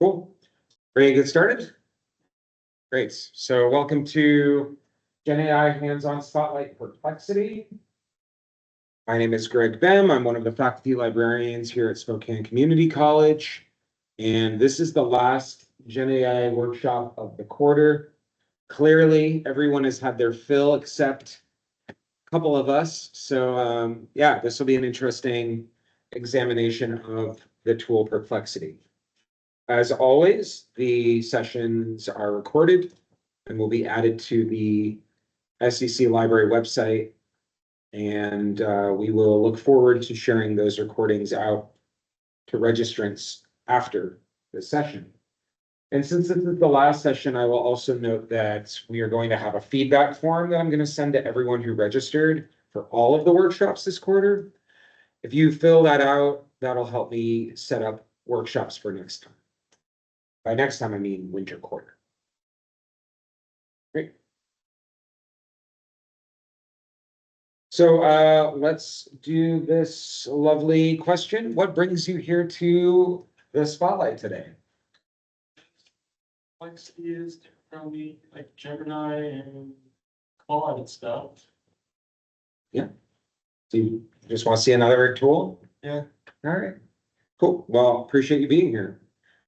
Cool. Ready to get started? Great. So welcome to GenAI Hands-On Spotlight Perplexity. My name is Greg Bem. I'm one of the faculty librarians here at Spokane Community College. And this is the last GenAI workshop of the quarter. Clearly, everyone has had their fill except a couple of us. So yeah, this will be an interesting examination of the tool Perplexity. As always, the sessions are recorded and will be added to the SEC Library website. And we will look forward to sharing those recordings out to registrants after the session. And since this is the last session, I will also note that we are going to have a feedback form that I'm going to send to everyone who registered for all of the workshops this quarter. If you fill that out, that'll help me set up workshops for next time. By next time, I mean winter quarter. Great. So let's do this lovely question. What brings you here to the spotlight today? Perplexity is probably like Gemini and Claude and stuff. Yeah. Do you just want to see another tool? Yeah. All right. Cool. Well, appreciate you being here.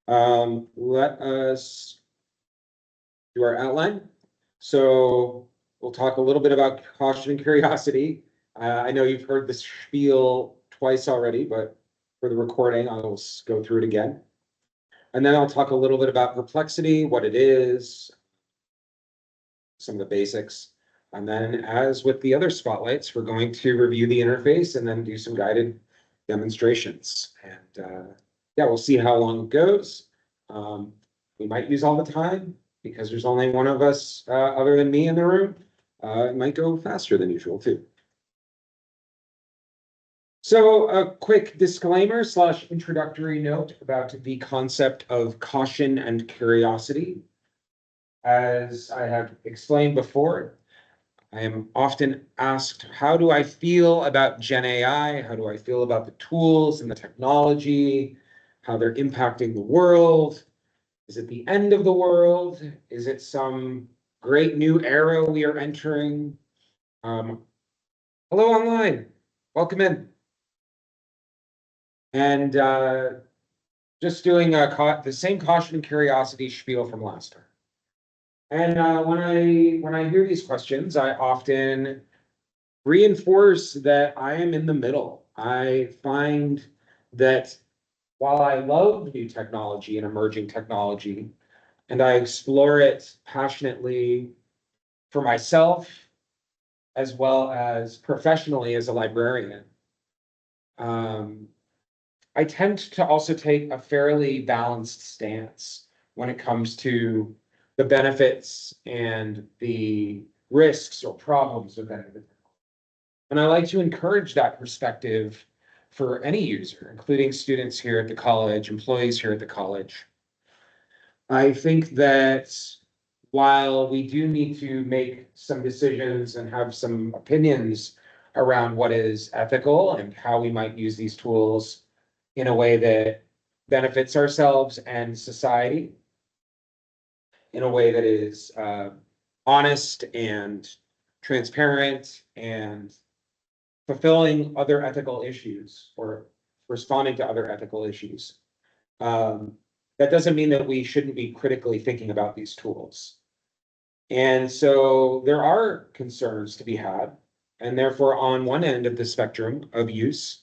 Let us do our outline. So we'll talk a little bit about caution and curiosity. I know you've heard this spiel twice already, but for the recording, I'll go through it again. And then I'll talk a little bit about perplexity, what it is, some of the basics. And then, as with the other spotlights, we're going to review the interface and then do some guided demonstrations. And yeah, we'll see how long it goes. We might use all the time because there's only one of us other than me in the room. It might go faster than usual too. So a quick disclaimer / introductory note about the concept of caution and curiosity. As I have explained before, I am often asked, how do I feel about GenAI? How do I feel about the tools and the technology, how they're impacting the world? Is it the end of the world? Is it some great new era we are entering? Hello online, welcome in. And just doing the same caution and curiosity spiel from last time. And when I hear these questions, I often reinforce that I am in the middle. I find that while I love new technology and emerging technology, and I explore it passionately for myself, as well as professionally as a librarian, I tend to also take a fairly balanced stance when it comes to the benefits and the risks or problems of that. And I like to encourage that perspective for any user, including students here at the college, employees here at the college. I think that while we do need to make some decisions and have some opinions around what is ethical and how we might use these tools in a way that benefits ourselves and society, in a way that is honest and transparent and fulfilling other ethical issues or responding to other ethical issues. That doesn't mean that we shouldn't be critically thinking about these tools. And so there are concerns to be had. And therefore, on one end of the spectrum of use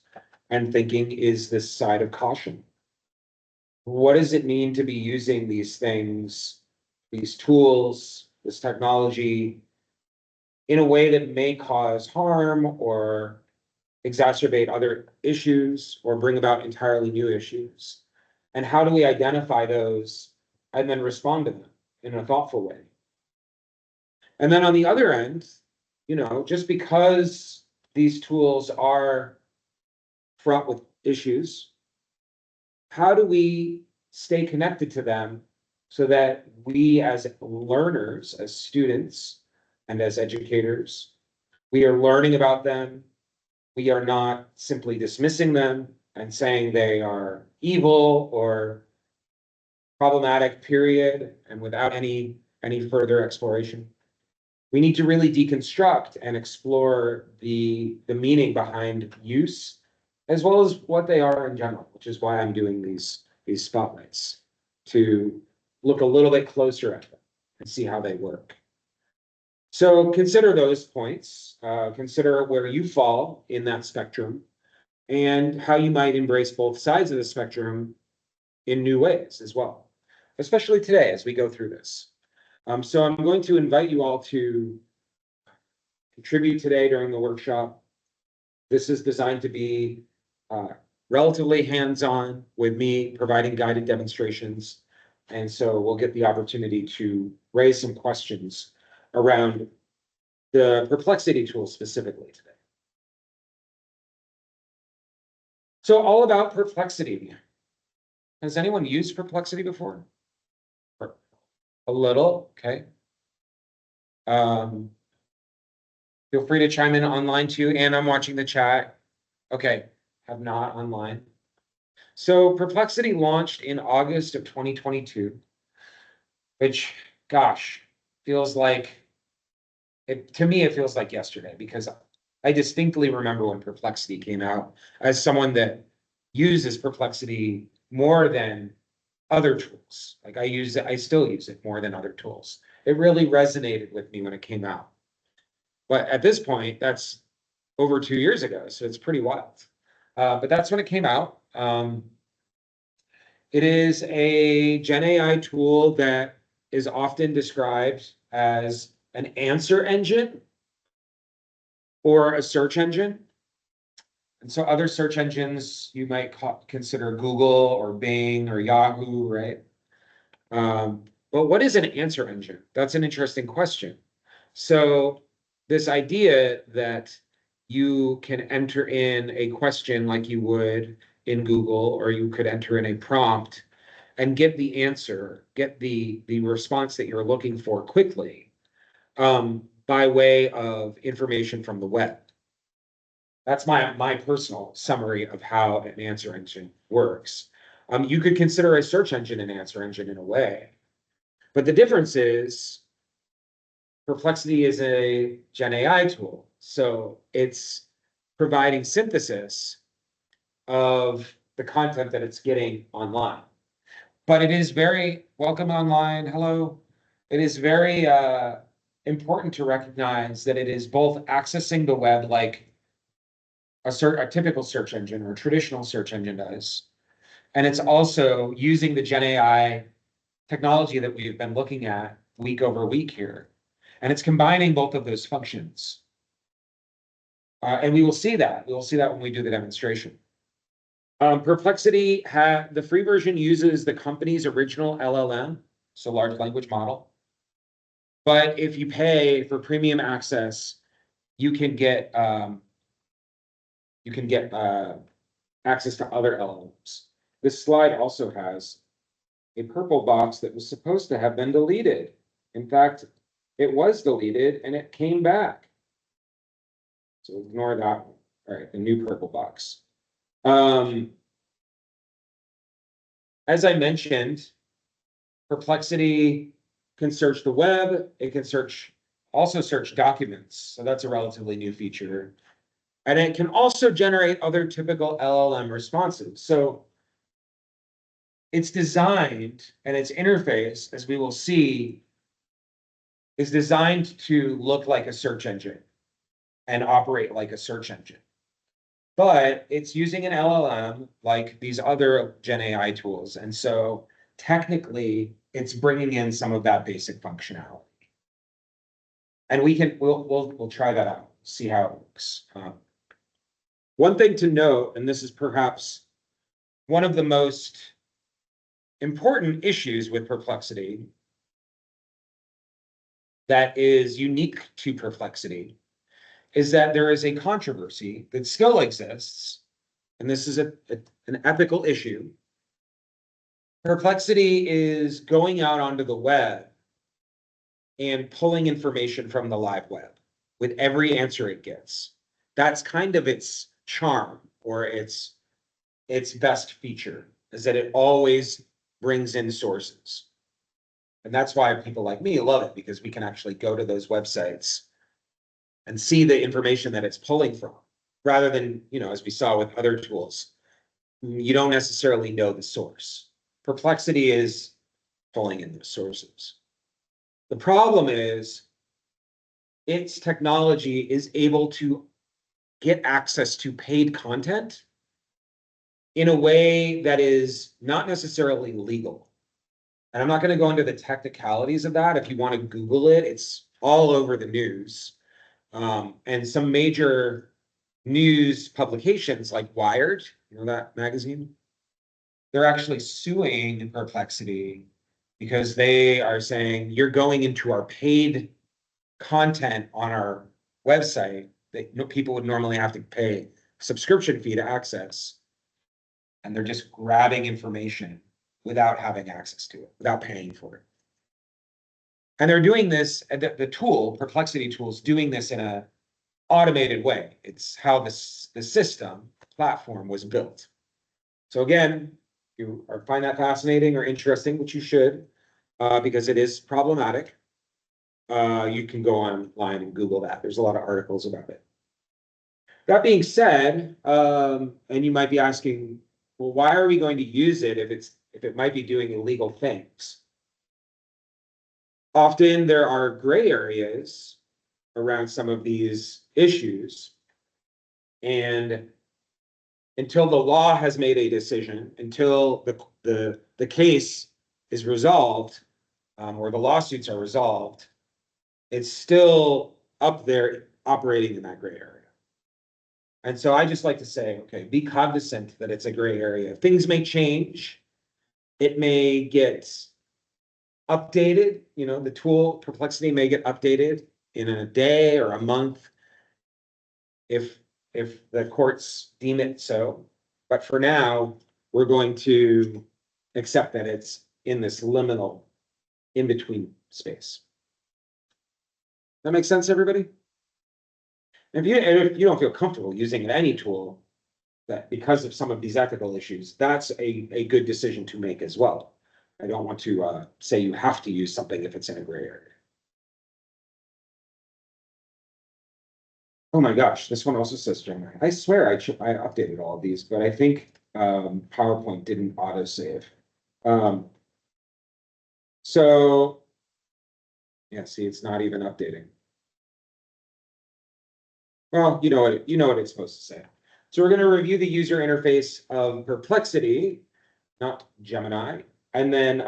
and thinking is this side of caution. What does it mean to be using these things, these tools, this technology in a way that may cause harm or exacerbate other issues or bring about entirely new issues? And how do we identify those and then respond to them in a thoughtful way? And then on the other end, just because these tools are fraught with issues, how do we stay connected to them so that we as learners, as students, and as educators, we are learning about them. We are not simply dismissing them and saying they are evil or problematic, period, and without any further exploration. We need to really deconstruct and explore the meaning behind use, as well as what they are in general, which is why I'm doing these spotlights, to look a little bit closer at them and see how they work. So consider those points, consider where you fall in that spectrum, and how you might embrace both sides of the spectrum in new ways as well, especially today as we go through this. So I'm going to invite you all to contribute today during the workshop. This is designed to be relatively hands-on, with me providing guided demonstrations. And so we'll get the opportunity to raise some questions around the Perplexity tool specifically today. So all about Perplexity. Has anyone used Perplexity before? A little, okay. Feel free to chime in online too, and I'm watching the chat. Okay, have not online. So Perplexity launched in August of 2022, which, gosh, feels like, to me, it feels like yesterday, because I distinctly remember when Perplexity came out, as someone that uses Perplexity more than other tools. Like I still use it more than other tools. It really resonated with me when it came out. But at this point, that's over 2 years ago, so it's pretty wild. But that's when it came out. It is a GenAI tool that is often described as an answer engine or a search engine. And so other search engines you might consider Google or Bing or Yahoo, right? But what is an answer engine? That's an interesting question. So this idea that you can enter in a question like you would in Google, or you could enter in a prompt and get the answer, get the response that you're looking for quickly, by way of information from the web. That's my personal summary of how an answer engine works. You could consider a search engine an answer engine in a way, but the difference is Perplexity is a GenAI tool, so it's providing synthesis of the content that it's getting online. But it is very welcome online. Hello. It is very important to recognize that it is both accessing the web like a typical search engine or a traditional search engine does, and it's also using the GenAI technology that we've been looking at week over week here. And it's combining both of those functions. And we will see that. We will see that when we do the demonstration. Perplexity, the free version uses the company's original LLM, so large language model. But if you pay for premium access, you can get access to other LLMs. This slide also has a purple box that was supposed to have been deleted. In fact, it was deleted and it came back. So ignore that one. All right, the new purple box. As I mentioned, Perplexity can search the web. It can also search documents. So that's a relatively new feature. And it can also generate other typical LLM responses. So it's designed, and its interface, as we will see, is designed to look like a search engine and operate like a search engine. But it's using an LLM like these other GenAI tools. And so technically, it's bringing in some of that basic functionality. And we'll try that out, see how it works. One thing to note, and this is perhaps one of the most important issues with Perplexity that is unique to Perplexity, is that there is a controversy that still exists, and this is an ethical issue. Perplexity is going out onto the web and pulling information from the live web with every answer it gets. That's kind of its charm, or its best feature, is that it always brings in sources. And that's why people like me love it, because we can actually go to those websites and see the information that it's pulling from, rather than, as we saw with other tools, you don't necessarily know the source. Perplexity is pulling in those sources. The problem is its technology is able to get access to paid content in a way that is not necessarily legal. And I'm not going to go into the technicalities of that. If you want to Google it, it's all over the news. And some major news publications like Wired, that magazine, they're actually suing Perplexity because they are saying you're going into our paid content on our website that people would normally have to pay a subscription fee to access. And they're just grabbing information without having access to it, without paying for it. And they're doing this, the tool, Perplexity tools, doing this in a automated way. It's how the system platform was built. So again, you find that fascinating or interesting, which you should, because it is problematic. You can go online and Google that. There's a lot of articles about it. That being said, and you might be asking, well, why are we going to use it if it might be doing illegal things? Often there are gray areas around some of these issues. And until the law has made a decision, until the case is resolved, or the lawsuits are resolved, it's still up there operating in that gray area. And so I just like to say, okay, be cognizant that it's a gray area. Things may change. It may get updated. The tool Perplexity may get updated in a day or a month if the courts deem it so. But for now, we're going to accept that it's in this liminal in-between space. That makes sense, everybody? If you don't feel comfortable using any tool, that because of some of these ethical issues, that's a good decision to make as well. I don't want to say you have to use something if it's in a gray area. Oh my gosh, this one also says Gemini. I swear I updated all of these, but I think PowerPoint didn't autosave. So yeah, see, it's not even updating. Well, you know what it's supposed to say. So we're going to review the user interface of Perplexity, not Gemini, and then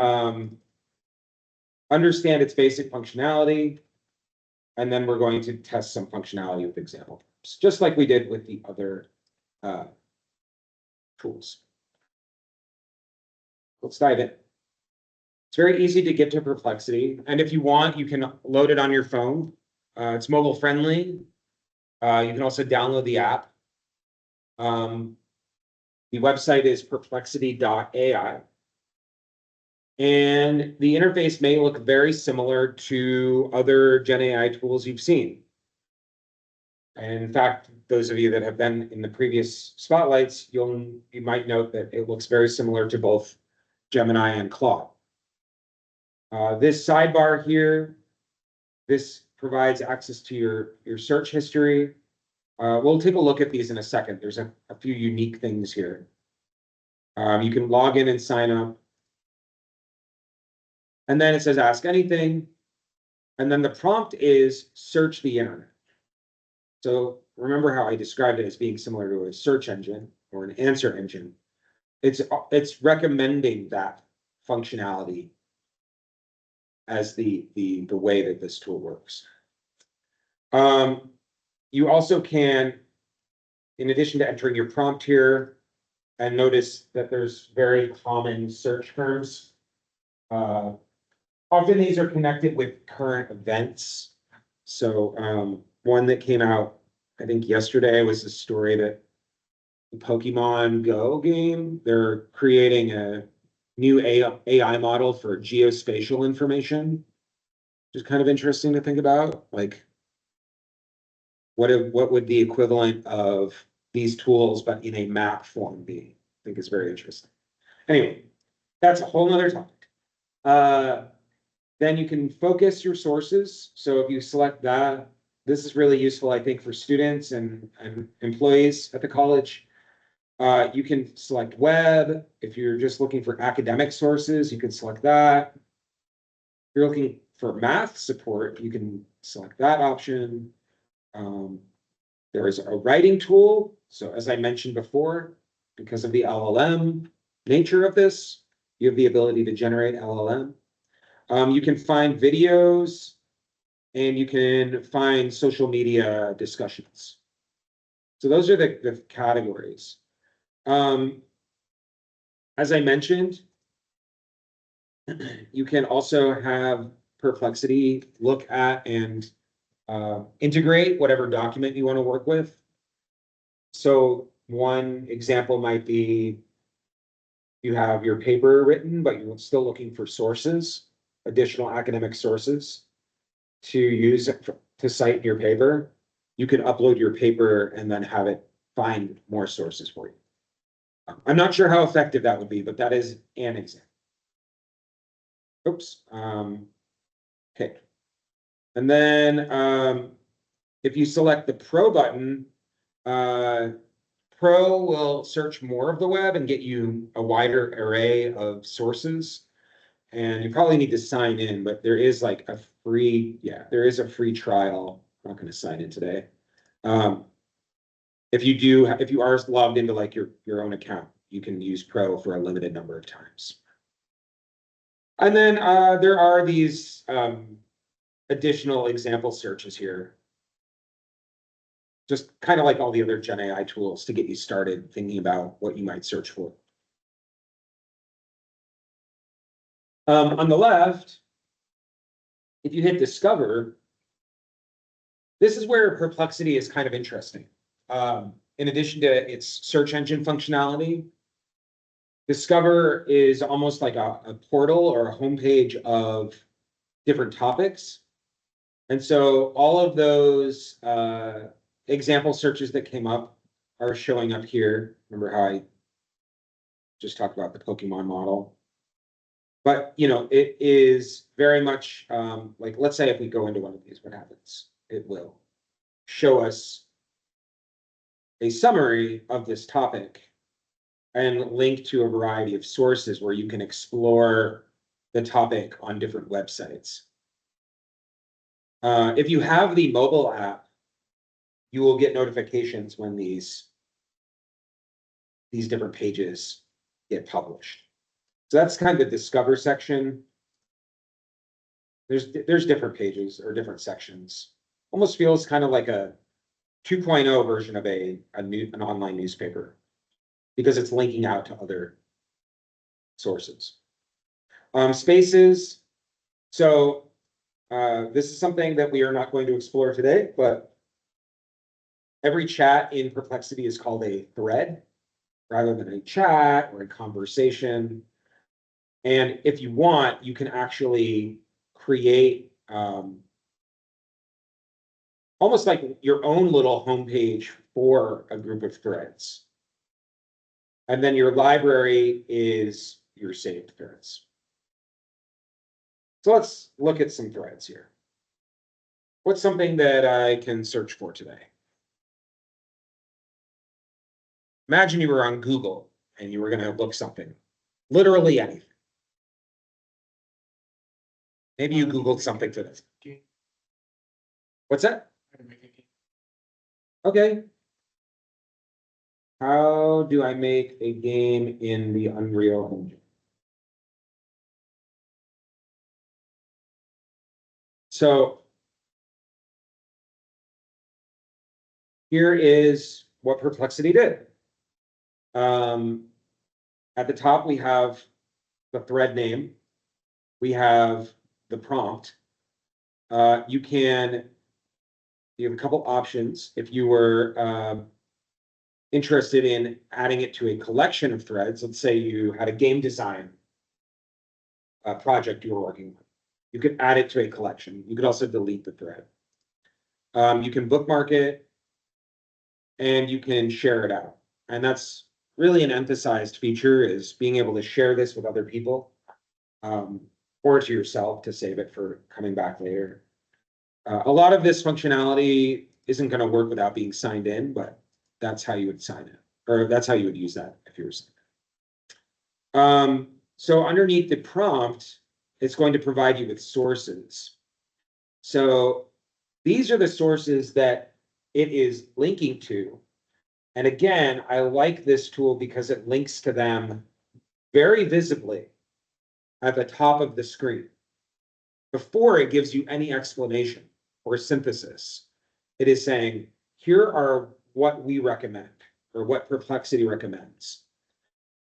understand its basic functionality. And then we're going to test some functionality with examples, just like we did with the other tools. Let's dive in. It's very easy to get to Perplexity. And if you want, you can load it on your phone. It's mobile friendly. You can also download the app. The website is perplexity.ai. And the interface may look very similar to other GenAI tools you've seen. And in fact, those of you that have been in the previous spotlights, you might note that it looks very similar to both Gemini and Claude. This sidebar here, this provides access to your search history. We'll take a look at these in a second. There's a few unique things here. You can log in and sign up. And then it says ask anything. And then the prompt is search the internet. So remember how I described it as being similar to a search engine or an answer engine. It's recommending that functionality as the way that this tool works. You also can, in addition to entering your prompt here, and notice that there's very common search terms. Often these are connected with current events. So one that came out, I think yesterday, was a story that the Pokemon Go game, they're creating a new AI model for geospatial information, which is kind of interesting to think about. Like, what would the equivalent of these tools, but in a map form be? I think it's very interesting. Anyway, That's a whole nother topic. Then you can focus your sources. So if you select that, this is really useful, I think, for students and employees at the college. You can select web. If you're just looking for academic sources, you can select that. If you're looking for math support, you can select that option. There is a writing tool. So as I mentioned before, because of the LLM nature of this, you have the ability to generate LLM. You can find videos and you can find social media discussions. So those are the categories. As I mentioned, you can also have Perplexity look at and integrate whatever document you want to work with. So one example might be you have your paper written, but you're still looking for sources, additional academic sources to use to cite your paper. You can upload your paper and then have it find more sources for you. I'm not sure how effective that would be, but that is an example. Oops. Okay. And then if you select the Pro button, Pro will search more of the web and get you a wider array of sources. And you probably need to sign in, but there is like a free, there is a free trial. I'm not going to sign in today. If you are logged into like your own account, you can use Pro for a limited number of times. And then there are these additional example searches here. Just kind of like all the other GenAI tools to get you started thinking about what you might search for. On the left, if you hit Discover, this is where Perplexity is kind of interesting. In addition to its search engine functionality, Discover is almost like a portal or a homepage of different topics. And so all of those example searches that came up are showing up here. Remember how I just talked about the Pokemon model? But, you know, it is very much like, let's say if we go into one of these, what happens? It will show us a summary of this topic and link to a variety of sources where you can explore the topic on different websites. If you have the mobile app, you will get notifications when these different pages get published. So that's kind of the Discover section. There's different pages or different sections. Almost feels kind of like a 2.0 version of an online newspaper because it's linking out to other sources. Spaces. So this is something that we are not going to explore today, but every chat in Perplexity is called a thread rather than a chat or a conversation. And if you want, you can actually create almost like your own little homepage for a group of threads. And then your library is your saved threads. So let's look at some threads here. What's something that I can search for today? Imagine you were on Google and you were going to look something, literally anything. Maybe you Googled something today. What's that? Okay. How do I make a game in the Unreal Engine? So here is what Perplexity did. At the top, we have the thread name. We have the prompt. You have a couple options. If you were interested in adding it to a collection of threads, let's say you had a game design project you were working on, you could add it to a collection. You could also delete the thread. You can bookmark it and you can share it out. And that's really an emphasized feature is being able to share this with other people. Or to yourself to save it for coming back later. A lot of this functionality isn't going to work without being signed in, but that's how you would sign it, or that's how you would use that if you were signed in. So underneath the prompt, it's going to provide you with sources. So these are the sources that it is linking to. And again, I like this tool because it links to them very visibly at the top of the screen. Before it gives you any explanation or synthesis, it is saying, here are what we recommend or what Perplexity recommends.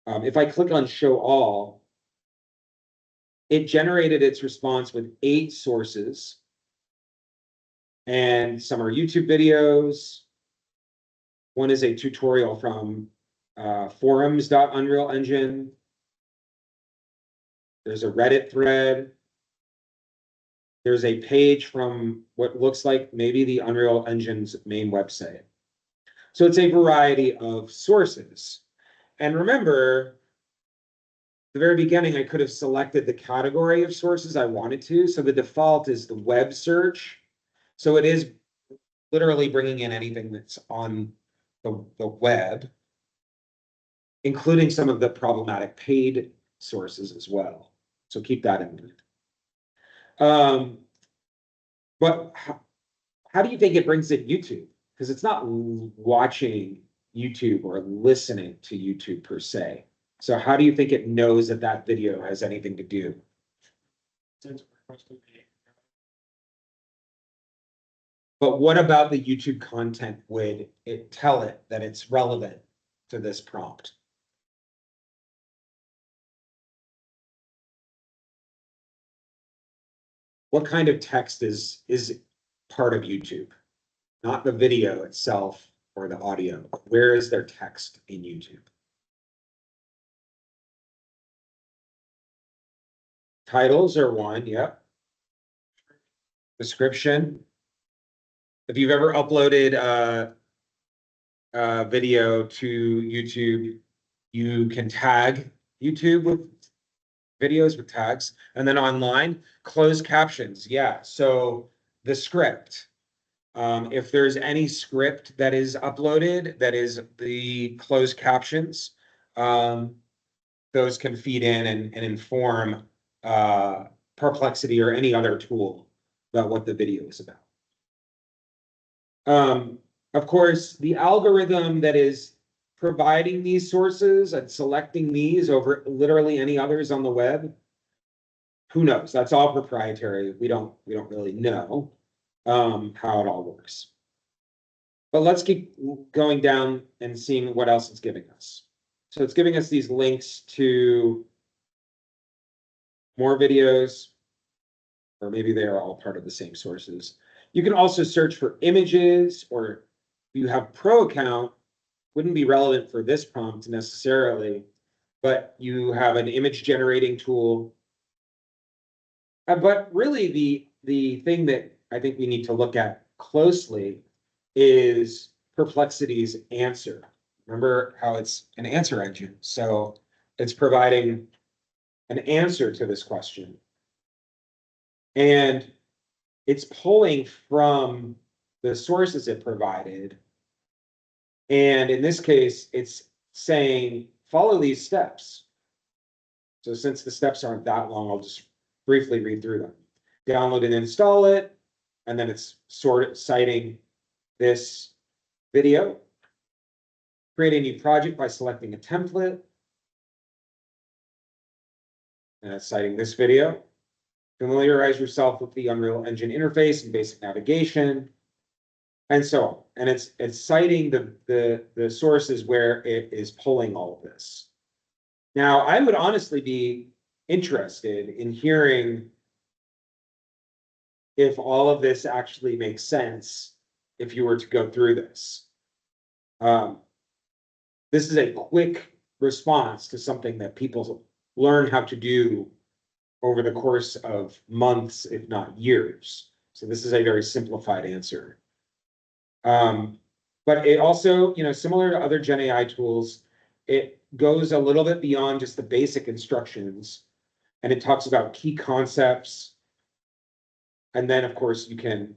If I click on show all, it generated its response with 8 sources, and some are YouTube videos. One is a tutorial from forums.unreal engine. There's a Reddit thread. There's a page from what looks like maybe the Unreal Engine's main website. So it's a variety of sources. And remember, the very beginning, I could have selected the category of sources I wanted to. So the default is the web search. So it is literally bringing in anything that's on the web, including some of the problematic paid sources as well. So keep that in mind. But how do you think it brings in YouTube? Because it's not watching YouTube or listening to YouTube per se. So how do you think it knows that that video has anything to do? Since requested a- But what about the YouTube content would it tell it that it's relevant to this prompt? What kind of text is part of YouTube? Not the video itself or the audio. Where is their text in YouTube? Titles are one, yep. Description. If you've ever uploaded a video to YouTube, you can tag YouTube with videos with tags. And then online, closed captions. Yeah, so the script. If there's any script that is uploaded, that is the closed captions, those can feed in and inform Perplexity or any other tool about what the video is about. Of course, the algorithm that is providing these sources and selecting these over literally any others on the web, who knows? That's all proprietary. We don't really know how it all works. But let's keep going down and seeing what else it's giving us. So it's giving us these links to more videos, or maybe they are all part of the same sources. You can also search for images, or if you have pro account, wouldn't be relevant for this prompt necessarily, but you have an image generating tool. But really the thing that I think we need to look at closely is Perplexity's answer. Remember how it's an answer engine. So it's providing an answer to this question. And it's pulling from the sources it provided. And in this case, it's saying, follow these steps. So since the steps aren't that long, I'll just briefly read through them. Download and install it. And then it's citing this video. Create a new project by selecting a template. And it's citing this video. Familiarize yourself with the Unreal Engine interface and basic navigation, and so on. And it's citing the sources where it is pulling all of this. Now, I would honestly be interested in hearing if all of this actually makes sense if you were to go through this. This is a quick response to something that people learn how to do over the course of months, if not years. So this is a very simplified answer. But it also, similar to other GenAI tools, it goes a little bit beyond just the basic instructions, and it talks about key concepts. And then, of course, you can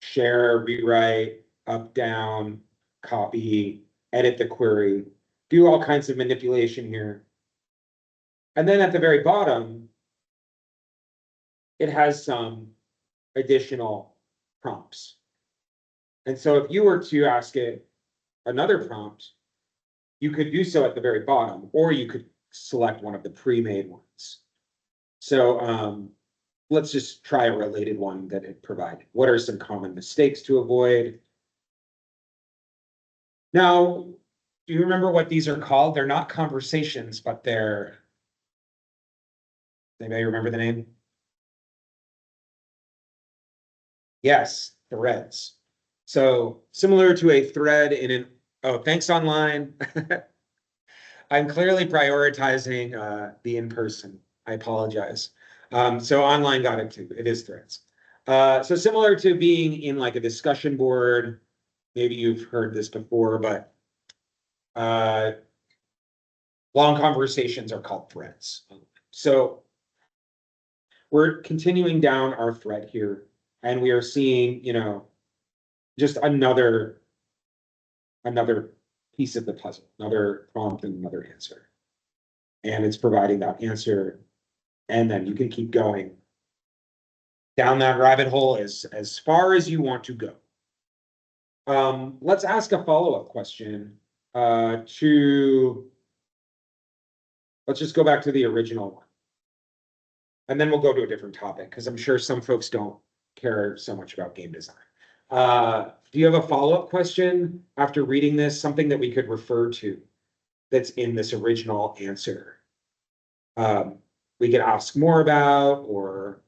share, rewrite, up, down, copy, edit the query, do all kinds of manipulation here. And then at the very bottom, it has some additional prompts. And so if you were to ask it another prompt, you could do so at the very bottom, or you could select one of the pre-made ones. So let's just try a related one that it provided. What are some common mistakes to avoid? Now, do you remember what these are called? They're not conversations, but they're, anybody remember the name? Yes, threads. So similar to a thread in an, oh, thanks online. I'm clearly prioritizing the in-person. I apologize. So online got it too. It is threads. So similar to being in like a discussion board, maybe you've heard this before, but long conversations are called threads. So we're continuing down our thread here, and we are seeing, just another piece of the puzzle, another prompt and another answer. And it's providing that answer, and then you can keep going down that rabbit hole as far as you want to go. Let's ask a follow-up question let's just go back to the original one. And then we'll go to a different topic, because I'm sure some folks don't care so much about game design. Do you have a follow-up question after reading this, something that we could refer to that's in this original answer? We could ask more about or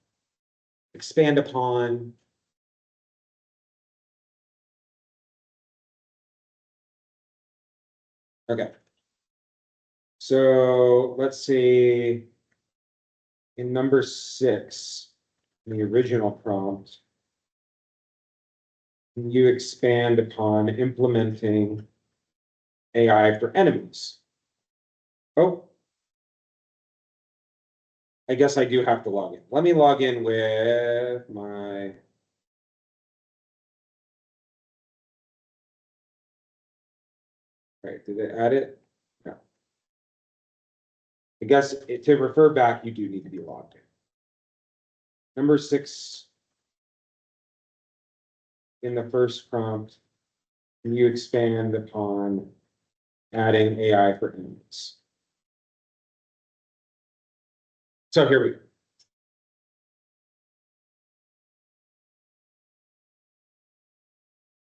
expand upon. Okay. So let's see. In number 6, in the original prompt, you expand upon implementing AI for enemies. Oh, I guess I do have to log in. Let me log in with my. Right, did it add it? No. I guess to refer back, you do need to be logged in. Number 6, in the first prompt, can you expand upon adding AI for enemies? So here we go.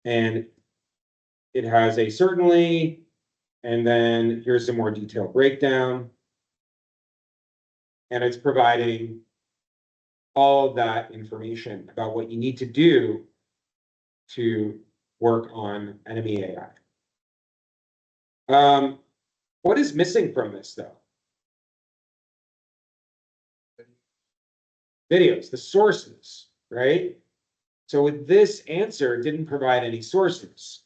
And it has a certainly, and then here's some more detailed breakdown. And it's providing all of that information about what you need to do to work on enemy AI. What is missing from this though? Videos, the sources, right? So with this answer, it didn't provide any sources.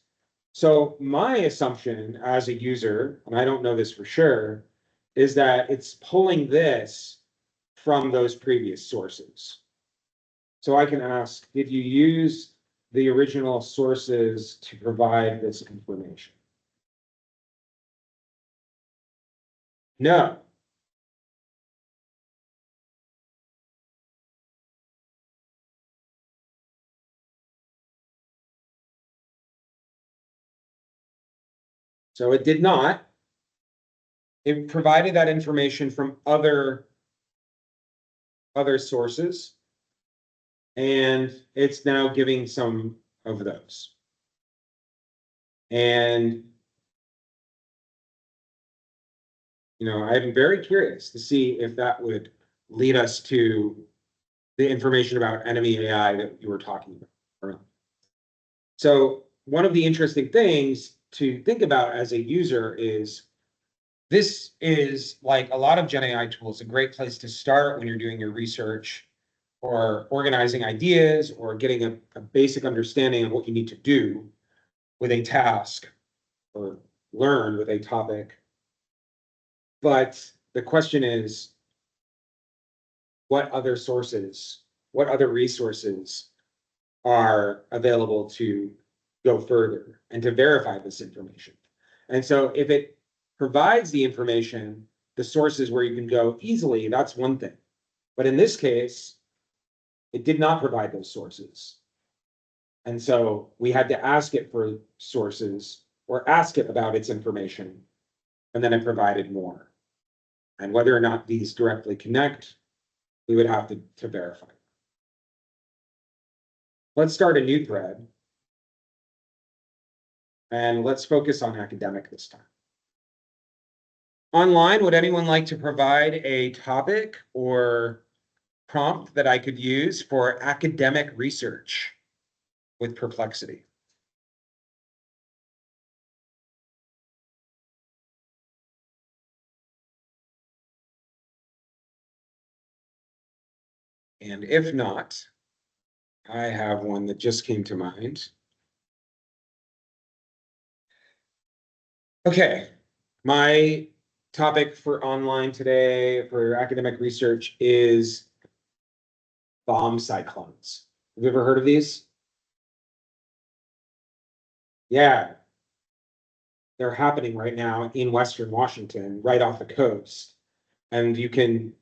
So my assumption as a user, and I don't know this for sure, is that it's pulling this from those previous sources. So I can ask, did you use the original sources to provide this information? No. So it did not. It provided that information from other sources, and it's now giving some of those. And I'm very curious to see if that would lead us to the information about enemy AI that you were talking about. So one of the interesting things to think about as a user is this is like a lot of GenAI tools, a great place to start when you're doing your research or organizing ideas or getting a basic understanding of what you need to do with a task or learned with a topic. But the question is, what other sources, what other resources are available to go further and to verify this information? And so if it provides the information, the sources where you can go easily, that's one thing. But in this case, it did not provide those sources. And so we had to ask it for sources or ask it about its information, and then it provided more. And whether or not these directly connect, we would have to verify. Let's start a new thread. And let's focus on academic this time. Online, would anyone like to provide a topic or prompt that I could use for academic research with Perplexity? And if not, I have one that just came to mind. Okay, my topic for online today for academic research is bomb cyclones. Have you ever heard of these? Yeah, they're happening right now in Western Washington, right off the coast. And you can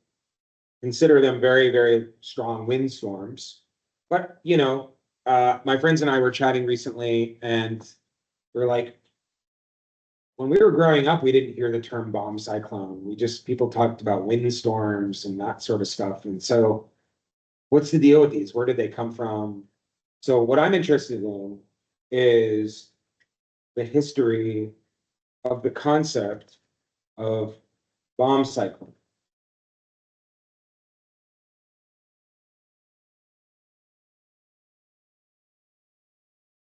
consider them very, very strong windstorms. But, my friends and I were chatting recently, and we're like, when we were growing up, we didn't hear the term bomb cyclone. People talked about windstorms and that sort of stuff. And so, what's the deal with these? Where did they come from? So, what I'm interested in is the history of the concept of bomb cyclone.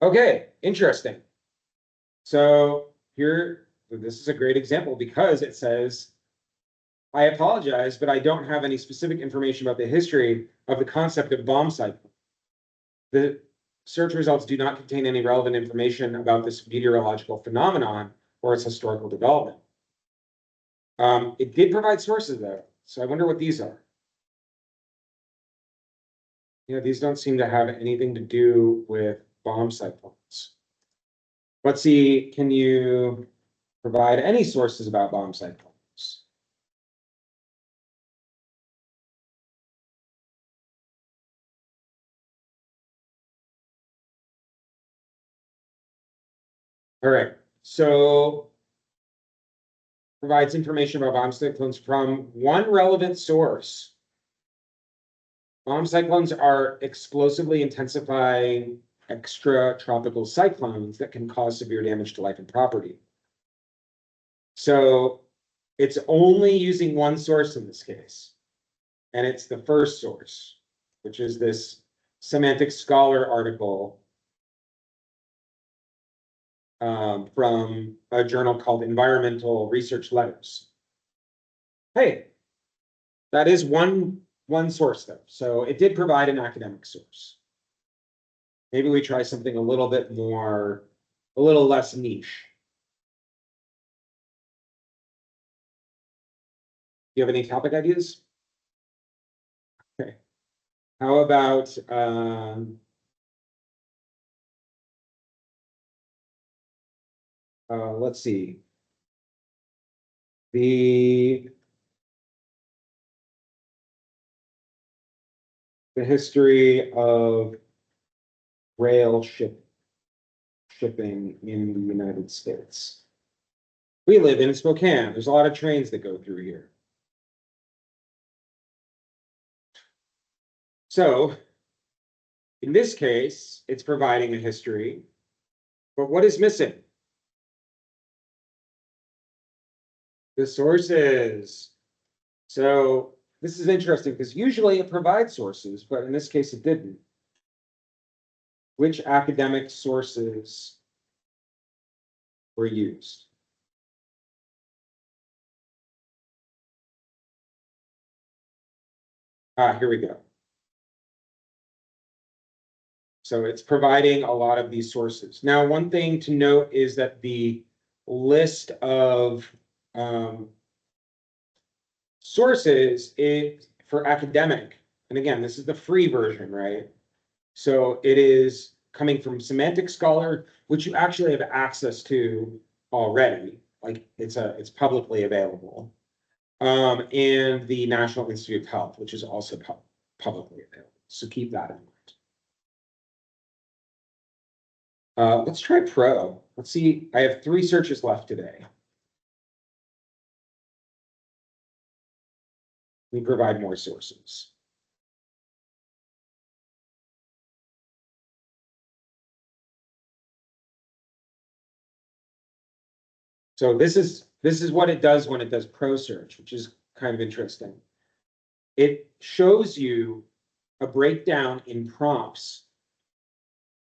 Okay, interesting. So this is a great example because it says, I apologize, but I don't have any specific information about the history of the concept of bomb cyclone. The search results do not contain any relevant information about this meteorological phenomenon or its historical development. It did provide sources though, so I wonder what these are. These don't seem to have anything to do with bomb cyclones. Let's see, can you provide any sources about bomb cyclones? All right, so provides information about bomb cyclones from one relevant source. Bomb cyclones are explosively intensifying extratropical cyclones that can cause severe damage to life and property. So it's only using one source in this case, and it's the first source, which is this Semantic Scholar article from a journal called Environmental Research Letters. Hey, that is one source though. So it did provide an academic source. Maybe we try something a little less niche. Do you have any topic ideas? Okay. How about let's see. The history of rail shipping in the United States. We live in Spokane. There's a lot of trains that go through here. So in this case, it's providing a history, but what is missing? The sources. So this is interesting because usually it provides sources, but in this case it didn't. Which academic sources were used? Here we go. So it's providing a lot of these sources. Now, one thing to note is that the list of sources for academic, and again, this is the free version, right? So it is coming from Semantic Scholar, which you actually have access to already, like it's publicly available. And the National Institute of Health, which is also publicly available. So keep that in mind. Let's try Pro. Let's see. I have 3 searches left today. We provide more sources. So this is what it does when it does Pro search, which is kind of interesting. It shows you a breakdown in prompts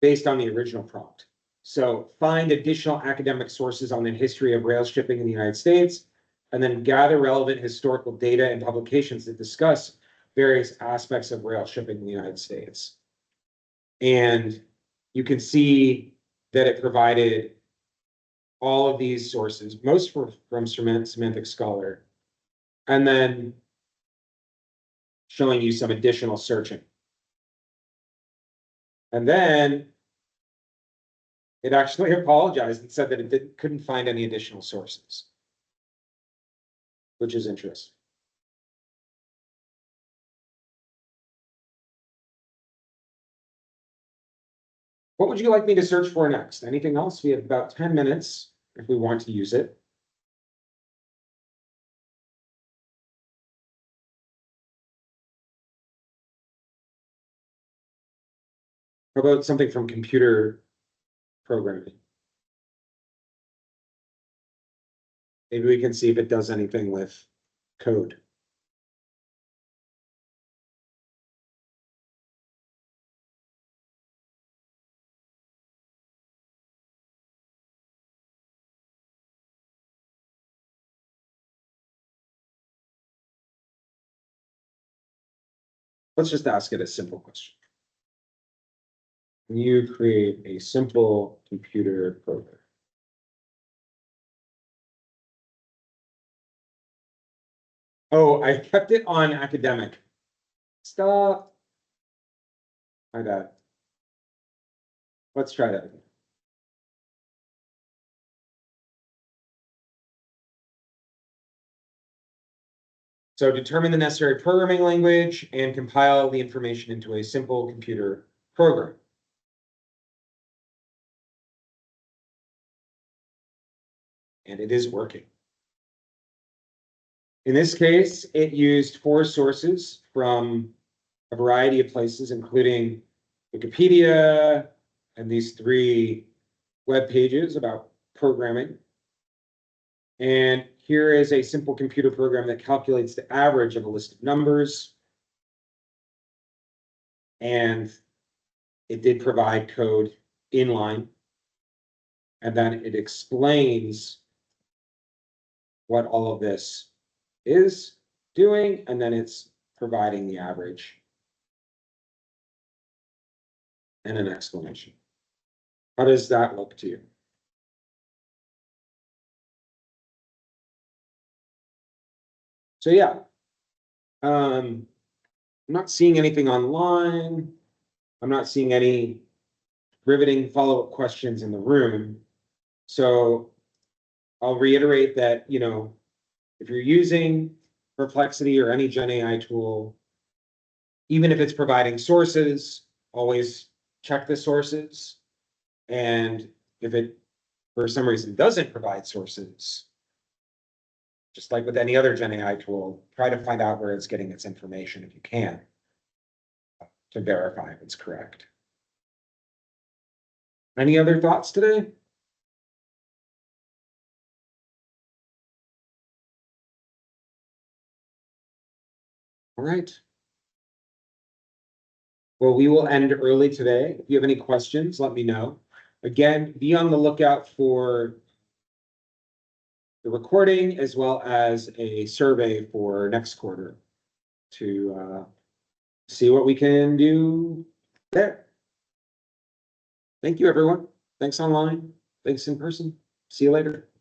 based on the original prompt. So find additional academic sources on the history of rail shipping in the United States, and then gather relevant historical data and publications that discuss various aspects of rail shipping in the United States. And you can see that it provided all of these sources, most from Semantic Scholar, and then showing you some additional searching. And then it actually apologized and said that it couldn't find any additional sources, which is interesting. What would you like me to search for next? Anything else? We have about 10 minutes if we want to use it. How about something from computer programming? Maybe we can see if it does anything with code. Let's just ask it a simple question. Can you create a simple computer program? Oh, I kept it on academic. Stop. My bad. Let's try that again. So determine the necessary programming language and compile the information into a simple computer program. And it is working. In this case, it used 4 sources from a variety of places, including Wikipedia and these 3 web pages about programming. And here is a simple computer program that calculates the average of a list of numbers. And it did provide code inline. And then it explains what all of this is doing, and then it's providing the average and an explanation. How does that look to you? So yeah, I'm not seeing anything online. I'm not seeing any riveting follow-up questions in the room. So I'll reiterate that, if you're using Perplexity or any GenAI tool, even if it's providing sources, always check the sources. And if it, for some reason, doesn't provide sources, just like with any other GenAI tool, try to find out where it's getting its information if you can, to verify if it's correct. Any other thoughts today? All right. Well, we will end early today. If you have any questions, let me know. Again, be on the lookout for the recording as well as a survey for next quarter to see what we can do there. Thank you, everyone. Thanks online. Thanks in person. See you later.